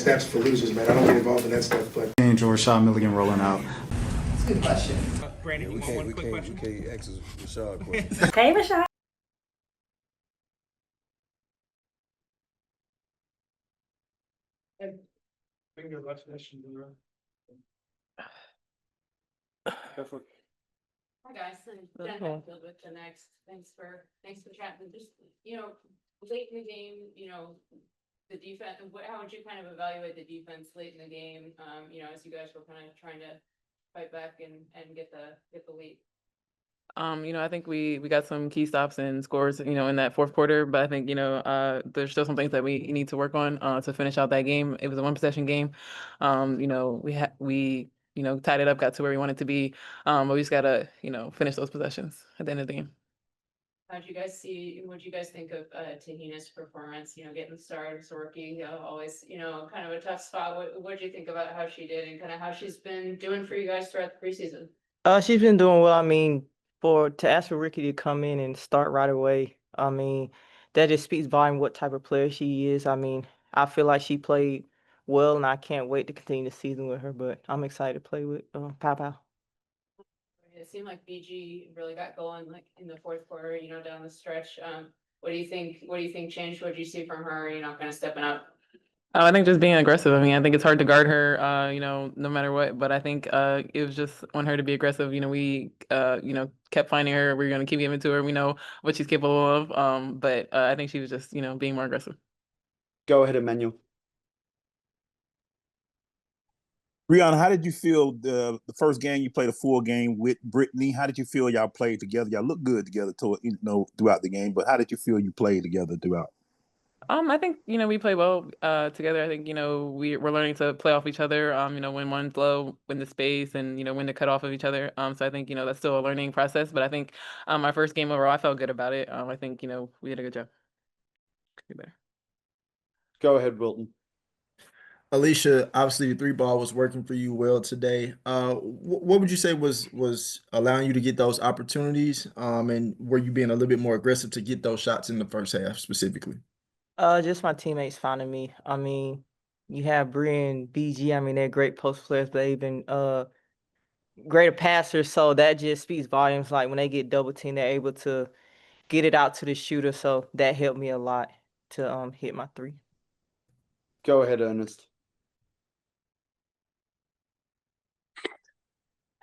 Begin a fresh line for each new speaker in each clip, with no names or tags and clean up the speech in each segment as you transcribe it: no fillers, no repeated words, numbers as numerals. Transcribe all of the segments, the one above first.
That's for losers, man. I don't get involved in that stuff. But
Angel Rashad Milligan rolling out.
That's a good question.
Brandon,
We can't ask Rashad a question.
Hey, Rashad.
bring your last question.
Hi guys, I'm Jen Hatfield with the Next. Thanks for chatting. Just late in the game, the defense. How would you kind of evaluate the defense late in the game? As you guys were kind of trying to fight back and get the lead.
I think we got some key stops and scores, in that fourth quarter, but I think, there's still some things that we need to work on to finish out that game. It was a one possession game. We tied it up, got to where we wanted to be. But we just gotta, finish those possessions at the end of the game.
What'd you guys think of Tahina's performance? Getting the start as a rookie, always, kind of a tough spot. What'd you think about how she did and kind of how she's been doing for you guys throughout the preseason?
She's been doing well. I mean, to ask for Ricky to come in and start right away, I mean, that just speaks volume what type of player she is. I mean, I feel like she played well, and I can't wait to continue the season with her. But I'm excited to play with Pow Pow.
It seemed like BG really got going like in the fourth quarter, down the stretch. What do you think? What do you think changed? What did you see from her? Kind of stepping up.
I think just being aggressive. I mean, I think it's hard to guard her, no matter what. But I think it was just on her to be aggressive. We, kept finding her. We're gonna keep giving it to her. We know what she's capable of. But I think she was just, being more aggressive.
Go ahead, Emmanuel.
Brionna, how did you feel the first game you played a full game with Brittany? How did you feel y'all played together? Y'all looked good together throughout the game, but how did you feel you played together throughout?
I think, we play well together. I think, we're learning to play off each other, when one's low, when the space and, when to cut off of each other. So I think, that's still a learning process. But I think my first game overall, I felt good about it. I think, we did a good job. Could be better.
Go ahead, Wilton.
Allisha, obviously the three ball was working for you well today. What would you say was allowing you to get those opportunities? And were you being a little bit more aggressive to get those shots in the first half specifically?
Just my teammates finding me. I mean, you have Bree and BG. I mean, they're great post players, but they've been greater passers. So that just speaks volumes. Like when they get double teamed, they're able to get it out to the shooter. So that helped me a lot to hit my three.
Go ahead, Ernest.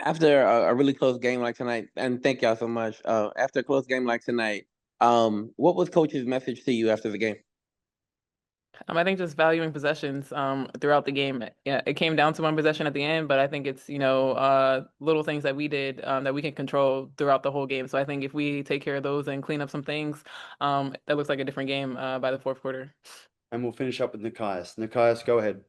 After a really close game like tonight, and thank y'all so much. After a close game like tonight, what was coach's message to you after the game?
I think just valuing possessions throughout the game. Yeah, it came down to one possession at the end, but I think it's little things that we did that we can control throughout the whole game. So I think if we take care of those and clean up some things, that looks like a different game by the fourth quarter.
And we'll finish up with Nikias. Nikias, go ahead.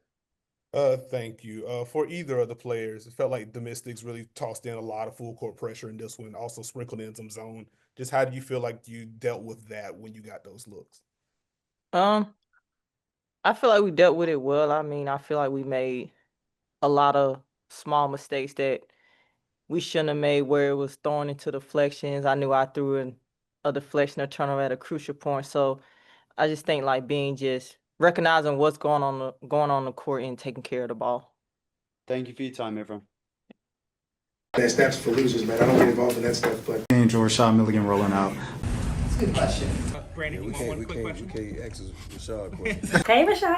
Thank you. For either of the players, it felt like the Mystics really tossed in a lot of full court pressure in this one, also sprinkled in some zone. Just how do you feel like you dealt with that when you got those looks?
I feel like we dealt with it well. I mean, I feel like we made a lot of small mistakes that we shouldn't have made where it was thrown into deflections. I knew I threw in a deflection or turnover at a crucial point. So I just think like being just recognizing what's going on the court and taking care of the ball.
Thank you for your time, everyone.
That's for losers, man. I don't get involved in that stuff. But
Angel Rashad Milligan rolling out.
That's a good question.
Brandon,
We can't ask Rashad a question.
Hey, Rashad.